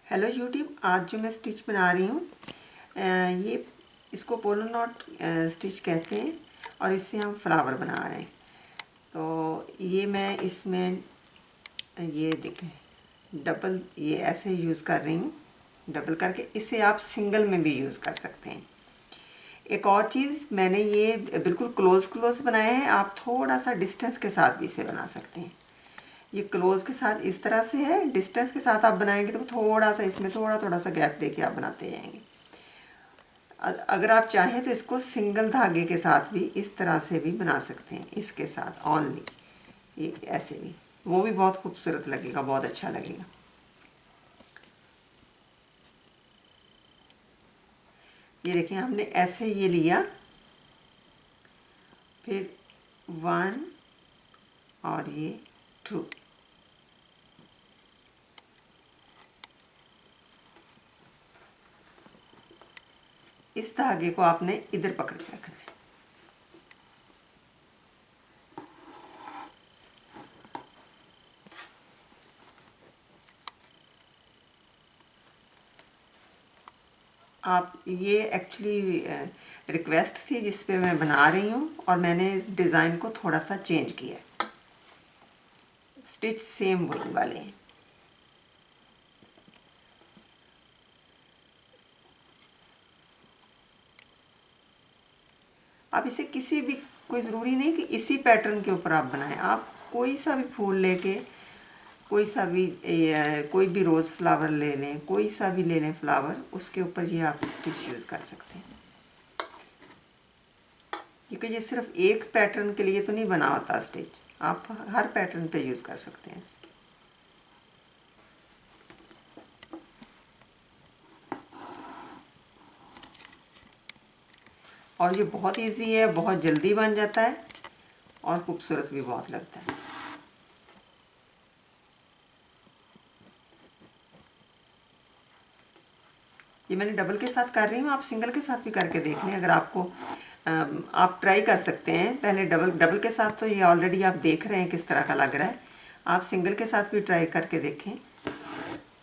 Hello YouTube. आज जो मैं स्टिच बना रही हूँ ये इसको पोलो नॉट स्टिच कहते हैं और इससे हम फ्लावर बना रहे हैं। तो ये मैं इसमें ये देखें डबल ये ऐसे यूज़ कर रही हूँ, डबल करके। इसे आप सिंगल में भी यूज़ कर सकते हैं। एक और चीज़, मैंने ये बिल्कुल क्लोज बनाया है। आप थोड़ा सा डिस्टेंस के साथ भी इसे बना सकते हैं। ये क्लोज के साथ इस तरह से है, डिस्टेंस के साथ आप बनाएंगे तो थोड़ा सा इसमें थोड़ा सा गैप देके आप बनाते जाएंगे। अगर आप चाहें तो इसको सिंगल धागे के साथ भी इस तरह से भी बना सकते हैं, इसके साथ ऑनली ये ऐसे भी, वो भी बहुत खूबसूरत लगेगा, बहुत अच्छा लगेगा। ये देखिए हमने ऐसे ये लिया, फिर 1 और ये 2, इस धागे को आपने इधर पकड़ के रखना है। आप ये एक्चुअली रिक्वेस्ट थी जिस पे मैं बना रही हूँ और मैंने डिज़ाइन को थोड़ा सा चेंज किया है। स्टिच सेम वही वाले हैं। आप इसे किसी भी, कोई ज़रूरी नहीं कि इसी पैटर्न के ऊपर आप बनाएं। आप कोई सा भी फूल लेके कोई भी रोज़ फ्लावर ले लें, कोई सा भी ले लें फ्लावर, उसके ऊपर ये आप स्टिच यूज़ कर सकते हैं। क्योंकि ये सिर्फ एक पैटर्न के लिए तो नहीं बना होता स्टिच, आप हर पैटर्न पे यूज़ कर सकते हैं। और ये बहुत इजी है, बहुत जल्दी बन जाता है और खूबसूरत भी बहुत लगता है। ये मैंने डबल के साथ कर रही हूँ, आप सिंगल के साथ भी करके देख लें। अगर आपको आप ट्राई कर सकते हैं पहले डबल के साथ। तो ये ऑलरेडी आप देख रहे हैं किस तरह का लग रहा है। आप सिंगल के साथ भी ट्राई करके देखें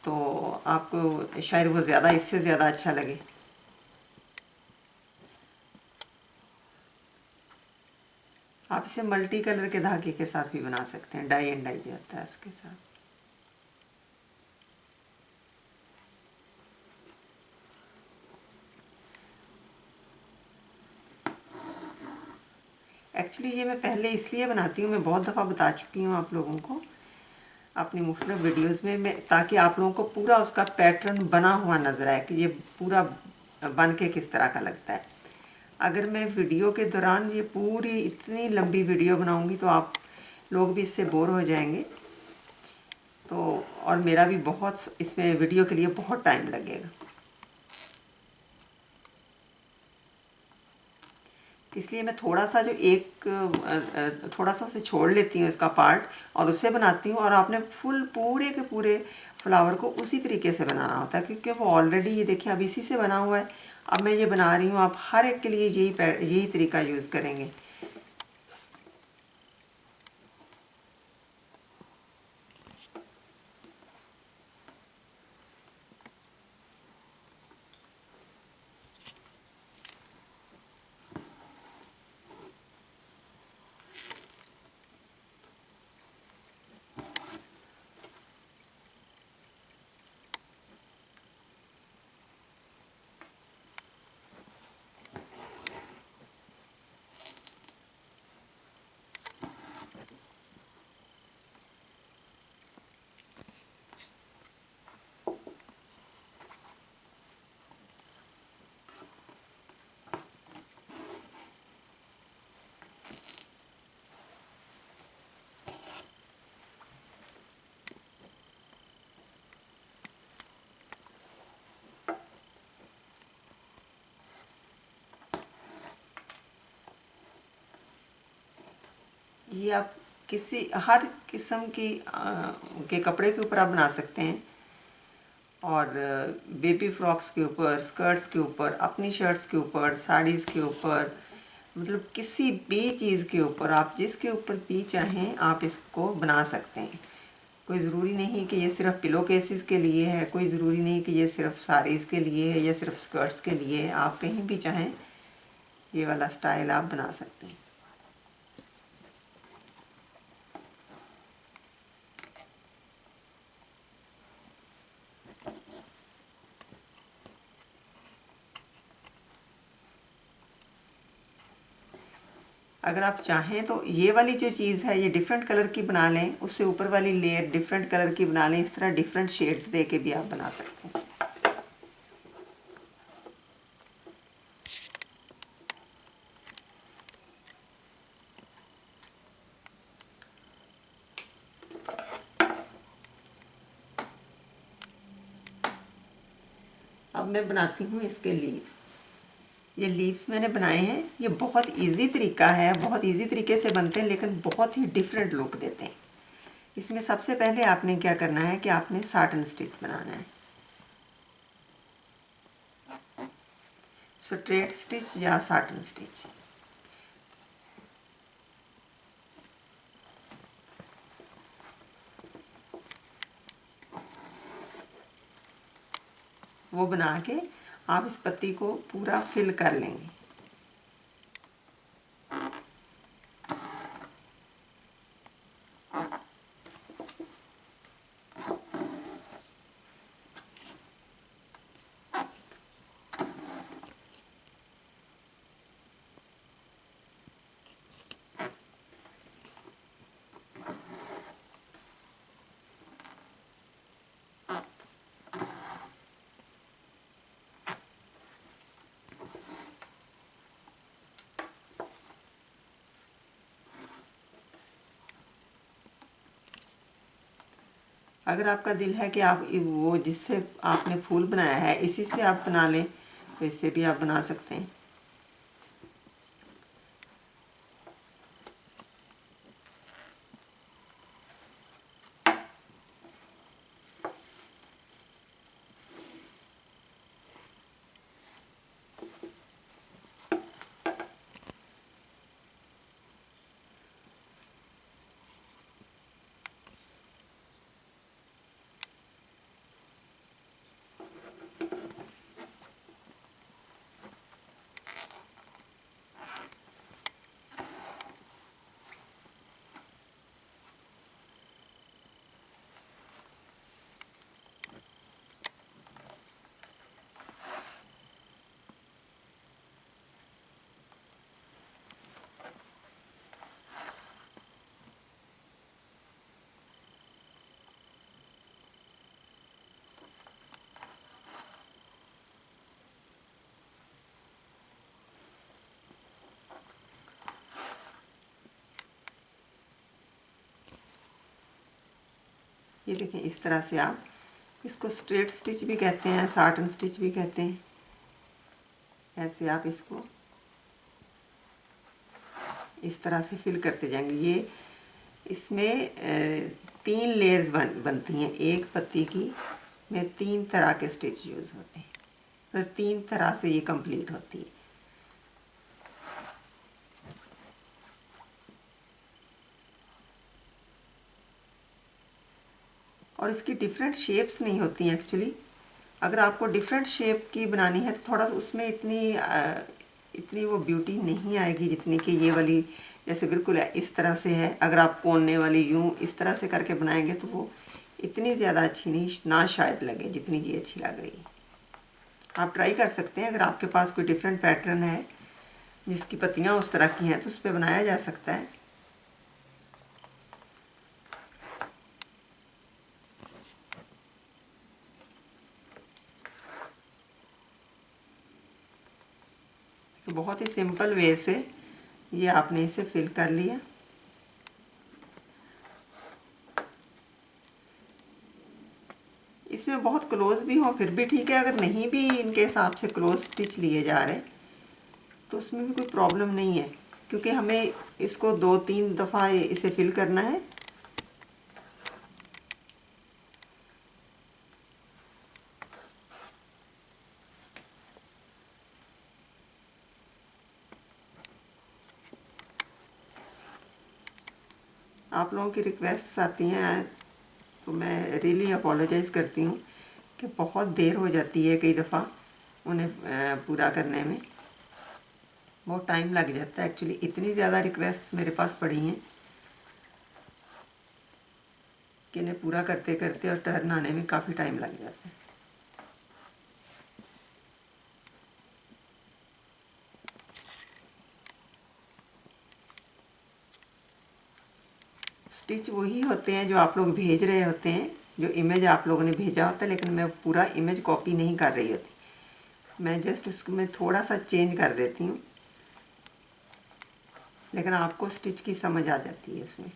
तो आपको शायद वो ज़्यादा, इससे ज़्यादा अच्छा लगे। आप इसे मल्टी कलर के धागे के साथ भी बना सकते हैं, डाई एंड डाई भी आता है उसके साथ। एक्चुअली ये मैं पहले इसलिए बनाती हूँ, मैं बहुत दफ़ा बता चुकी हूँ आप लोगों को अपनी मुख्तलिफ वीडियोज़ में, ताकि आप लोगों को पूरा उसका पैटर्न बना हुआ नज़र आए कि ये पूरा बन के किस तरह का लगता है। अगर मैं वीडियो के दौरान ये पूरी इतनी लंबी वीडियो बनाऊंगी तो आप लोग भी इससे बोर हो जाएंगे। तो और मेरा भी बहुत इसमें वीडियो के लिए बहुत टाइम लगेगा। इसलिए मैं थोड़ा सा जो थोड़ा सा उसे छोड़ लेती हूँ इसका पार्ट और उससे बनाती हूँ। और आपने पूरे के पूरे फ्लावर को उसी तरीके से बनाना होता है, क्योंकि वो ऑलरेडी ये देखिए अब इसी से बना हुआ है। अब मैं ये बना रही हूँ, आप हर एक के लिए यही तरीका यूज़ करेंगे। ये आप हर किस्म के कपड़े के ऊपर आप बना सकते हैं। और बेबी फ्रॉक्स के ऊपर, स्कर्ट्स के ऊपर, अपनी शर्ट्स के ऊपर, साड़ीज़ के ऊपर, मतलब किसी भी चीज़ के ऊपर आप जिसके ऊपर भी चाहें आप इसको बना सकते हैं। कोई ज़रूरी नहीं कि ये सिर्फ पिलो केसेस के लिए है, कोई ज़रूरी नहीं कि ये सिर्फ साड़ीज़ के लिए है या सिर्फ स्कर्ट्स के लिए है। आप कहीं भी चाहें ये वाला स्टाइल आप बना सकते हैं। अगर आप चाहें तो ये वाली जो चीज़ है ये डिफरेंट कलर की बना लें, उससे ऊपर वाली लेयर डिफरेंट कलर की बना लें। इस तरह डिफरेंट शेड्स दे के भी आप बना सकते हैं। अब मैं बनाती हूँ इसके लीव्स। ये लीव्स मैंने बनाए हैं। ये बहुत इजी तरीका है, बहुत इजी तरीके से बनते हैं, लेकिन बहुत ही डिफरेंट लुक देते हैं। इसमें सबसे पहले आपने क्या करना है कि आपने साटन स्टिच बनाना है। स्ट्रेट स्टिच या साटन स्टिच। वो बना के आप इस पत्ती को पूरा फिल कर लेंगे। अगर आपका दिल है कि आप वो जिससे आपने फूल बनाया है इसी से आप बना लें तो इससे भी आप बना सकते हैं। ये देखें, इस तरह से आप इसको स्ट्रेट स्टिच भी कहते हैं, साटन स्टिच भी कहते हैं। ऐसे आप इसको इस तरह से फिल करते जाएंगे। ये इसमें 3 लेयर्स बनती हैं। एक पत्ती की में 3 तरह के स्टिच यूज़ होते हैं, तो 3 तरह से ये कंप्लीट होती है। और इसकी डिफरेंट शेप्स नहीं होती हैं एक्चुअली। अगर आपको डिफरेंट शेप की बनानी है तो थोड़ा सा उसमें इतनी वो ब्यूटी नहीं आएगी जितनी कि ये वाली जैसे बिल्कुल इस तरह से है। अगर आप कोने वाली यूँ इस तरह से करके बनाएंगे तो वो इतनी ज़्यादा अच्छी नहीं ना शायद लगे जितनी ये अच्छी लग रही है। आप ट्राई कर सकते हैं। अगर आपके पास कोई डिफरेंट पैटर्न है जिसकी पत्तियाँ उस तरह की हैं तो उस पर बनाया जा सकता है। तो बहुत ही सिंपल वे से ये आपने इसे फिल कर लिया। इसमें बहुत क्लोज भी हो फिर भी ठीक है। अगर नहीं भी इनके हिसाब से क्लोज स्टिच लिए जा रहे तो उसमें भी कोई प्रॉब्लम नहीं है, क्योंकि हमें इसको 2-3 दफ़ा इसे फिल करना है। आप लोगों की रिक्वेस्ट्स आती हैं तो मैं रियली अपोलोजाइज़ करती हूँ कि बहुत देर हो जाती है कई दफ़ा उन्हें पूरा करने में, बहुत टाइम लग जाता है। एक्चुअली इतनी ज़्यादा रिक्वेस्ट्स मेरे पास पड़ी हैं कि इन्हें पूरा करते करते और टर्न आने में काफ़ी टाइम लग जाता है। स्टिच वही होते हैं जो आप लोग भेज रहे होते हैं, जो इमेज आप लोगों ने भेजा होता है, लेकिन मैं पूरा इमेज कॉपी नहीं कर रही होती, मैं जस्ट उसमें थोड़ा सा चेंज कर देती हूँ, लेकिन आपको स्टिच की समझ आ जाती है इसमें।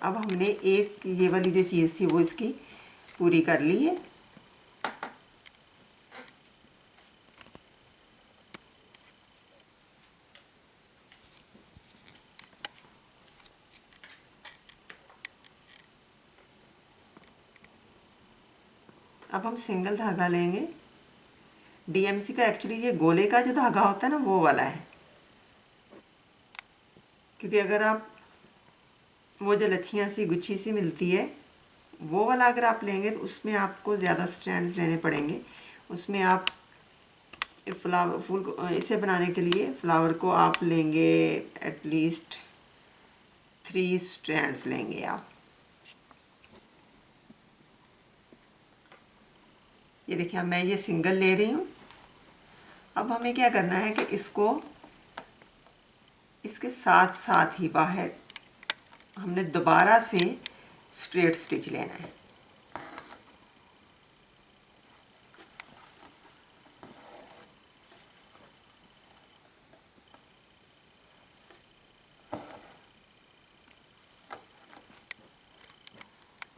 अब हमने एक ये वाली जो चीज़ थी वो इसकी पूरी कर ली है। अब हम सिंगल धागा लेंगे। डीएमसी का एक्चुअली ये गोले का जो धागा होता है ना, वो वाला है, क्योंकि अगर आप वो जो लच्छियाँ सी गुच्छी सी मिलती है वो वाला अगर आप लेंगे तो उसमें आपको ज़्यादा स्ट्रैंड्स लेने पड़ेंगे। उसमें आप फ्लावर फूल इसे बनाने के लिए फ्लावर को आप लेंगे एटलीस्ट 3 स्ट्रैंड्स लेंगे आप। ये देखिए मैं ये सिंगल ले रही हूँ। अब हमें क्या करना है कि इसको इसके साथ साथ ही बाहर हमने दोबारा से स्ट्रेट स्टिच लेना है।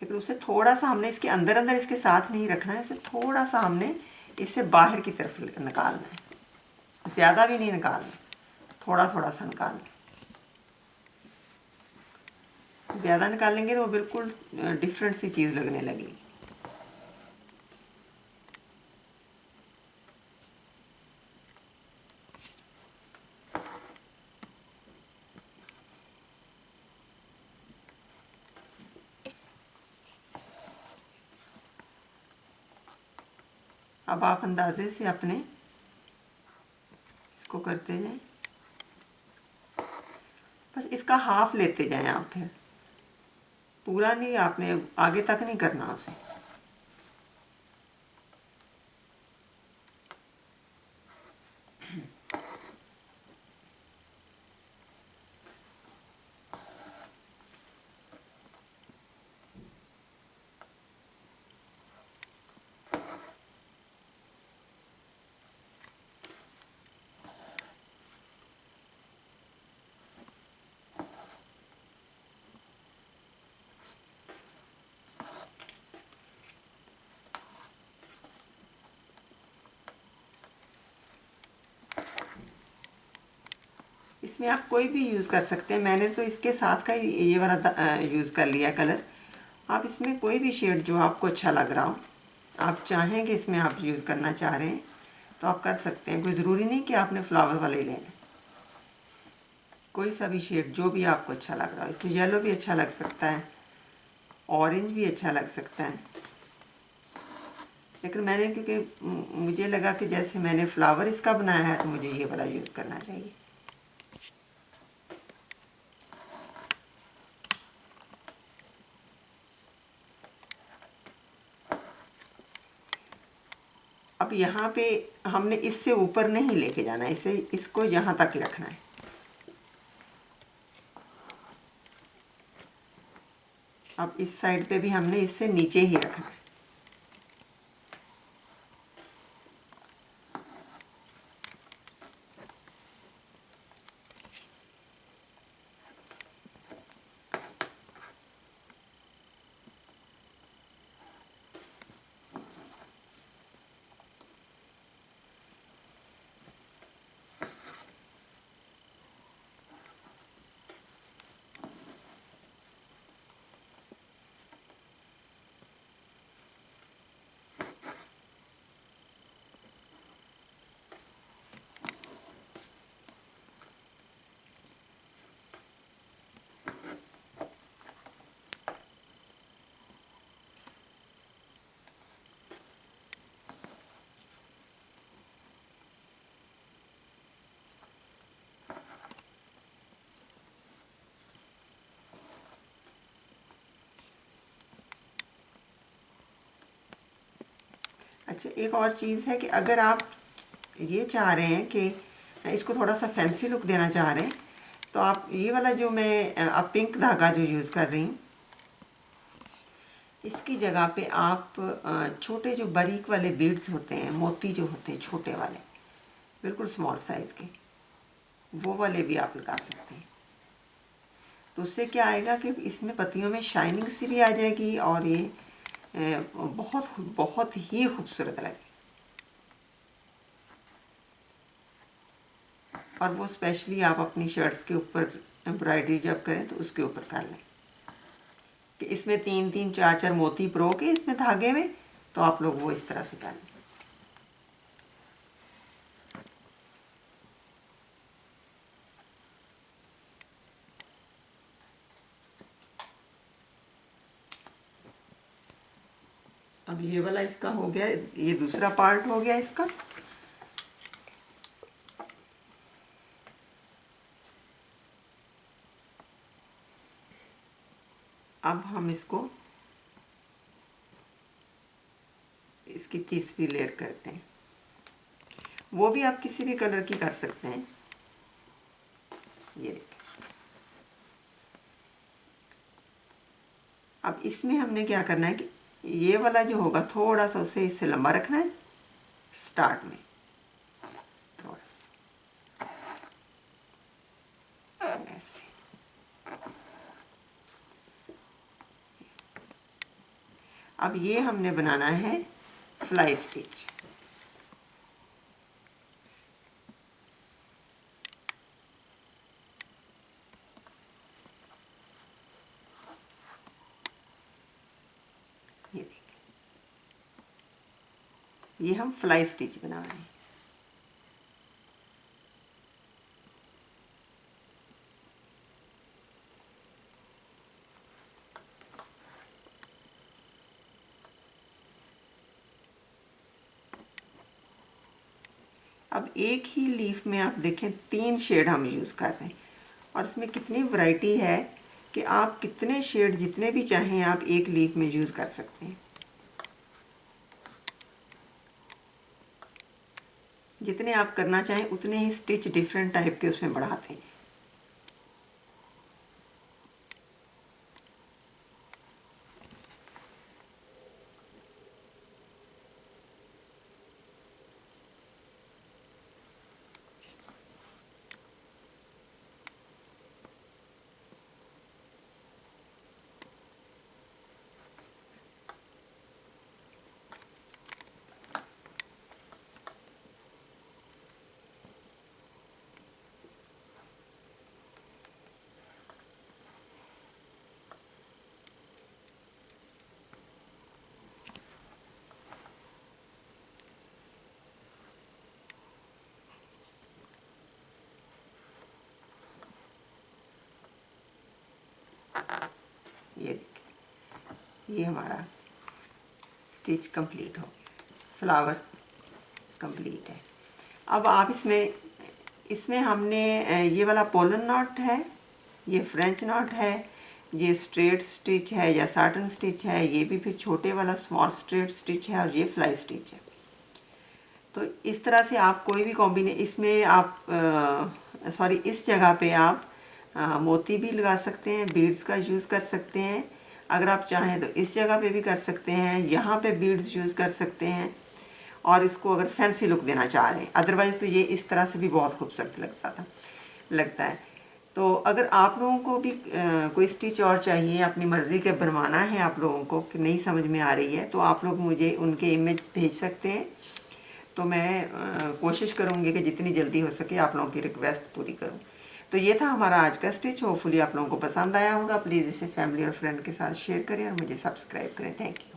लेकिन उसे थोड़ा सा हमने इसके अंदर अंदर इसके साथ नहीं रखना है, इसे थोड़ा सा हमने इससे बाहर की तरफ निकालना है, ज़्यादा भी नहीं निकालना, थोड़ा थोड़ा सा निकालना। ज़्यादा निकालेंगे तो वो बिल्कुल डिफरेंट सी चीज़ लगने लगेगी। अब आप अंदाजे से अपने इसको करते जाएं, बस इसका हाफ लेते जाएं आप, फिर पूरा नहीं, आपने आगे तक नहीं करना उसे। इसमें आप कोई भी यूज़ कर सकते हैं, मैंने तो इसके साथ का ये वाला यूज़ कर लिया कलर। आप इसमें कोई भी शेड जो आपको अच्छा लग रहा हो, आप चाहें कि इसमें आप यूज़ करना चाह रहे हैं तो आप कर सकते हैं। कोई ज़रूरी नहीं कि आपने फ्लावर वाले ही लेना, कोई सा भी शेड जो भी आपको अच्छा लग रहा हो। इसमें येलो भी अच्छा लग सकता है, ऑरेंज भी अच्छा लग सकता है, लेकिन मैंने क्योंकि मुझे लगा कि जैसे मैंने फ्लावर इसका बनाया है तो मुझे ये वाला यूज़ करना चाहिए। अब यहाँ पे हमने इससे ऊपर नहीं लेके जाना है, इसे इसको यहाँ तक ही रखना है। अब इस साइड पे भी हमने इससे नीचे ही रखना है। अच्छा, एक और चीज़ है कि अगर आप ये चाह रहे हैं कि इसको थोड़ा सा फैंसी लुक देना चाह रहे हैं, तो आप ये वाला जो मैं अब पिंक धागा जो यूज़ कर रही हूँ, इसकी जगह पे आप छोटे जो बारीक वाले बीड्स होते हैं, मोती जो होते हैं छोटे वाले, बिल्कुल स्मॉल साइज़ के, वो वाले भी आप लगा सकते हैं। तो उससे क्या आएगा कि इसमें पत्तियों में शाइनिंग सी भी आ जाएगी और ये बहुत बहुत ही खूबसूरत लगेगी। और वो स्पेशली आप अपनी शर्ट्स के ऊपर एम्ब्रॉयडरी जब करें तो उसके ऊपर कर लें कि इसमें 3-3 4-4 मोती परो के इसमें धागे में, तो आप लोग वो इस तरह से कर लें। अब ये वाला इसका हो गया, ये दूसरा पार्ट हो गया इसका। अब हम इसको इसकी तीसरी लेयर करते हैं। वो भी आप किसी भी कलर की कर सकते हैं। ये देखिए, अब इसमें हमने क्या करना है कि ये वाला जो होगा थोड़ा सा उसे इससे लंबा रखना है स्टार्ट में थोड़ा ऐसे। अब ये हमने बनाना है फ्लाई स्टिच। ये देखिए, ये हम फ्लाई स्टिच बना रहे हैं। अब एक ही लीफ में आप देखें 3 शेड हम यूज़ कर रहे हैं और इसमें कितनी वैरायटी है कि आप कितने शेड जितने भी चाहें आप एक लीफ में यूज़ कर सकते हैं। जितने आप करना चाहें उतने ही स्टिच डिफरेंट टाइप के उसमें बढ़ाते हैं। ये देखिए, ये हमारा स्टिच कंप्लीट हो गया, फ्लावर कंप्लीट है। अब आप इसमें हमने ये वाला पोलन नॉट है, ये फ्रेंच नॉट है, ये स्ट्रेट स्टिच है या साटन स्टिच है, ये भी फिर छोटे वाला स्मॉल स्ट्रेट स्टिच है और ये फ्लाई स्टिच है। तो इस तरह से आप कोई भी कॉम्बिनेशन इसमें आप सॉरी इस जगह पे आप मोती भी लगा सकते हैं, बीड्स का यूज़ कर सकते हैं। अगर आप चाहें तो इस जगह पे भी कर सकते हैं, यहाँ पे बीड्स यूज़ कर सकते हैं और इसको अगर फैंसी लुक देना चाह रहे हैं। अदरवाइज़ तो ये इस तरह से भी बहुत खूबसूरत लगता है। तो अगर आप लोगों को भी कोई स्टिच और चाहिए, अपनी मर्ज़ी के बनवाना है आप लोगों को कि नहीं समझ में आ रही है, तो आप लोग मुझे उनके इमेज भेज सकते हैं। तो मैं कोशिश करूँगी कि जितनी जल्दी हो सके आप लोगों की रिक्वेस्ट पूरी करूँ। तो ये था हमारा आज का स्टिच। होपफुली आप लोगों को पसंद आया होगा। प्लीज़ इसे फैमिली और फ्रेंड के साथ शेयर करें और मुझे सब्सक्राइब करें। Thank you.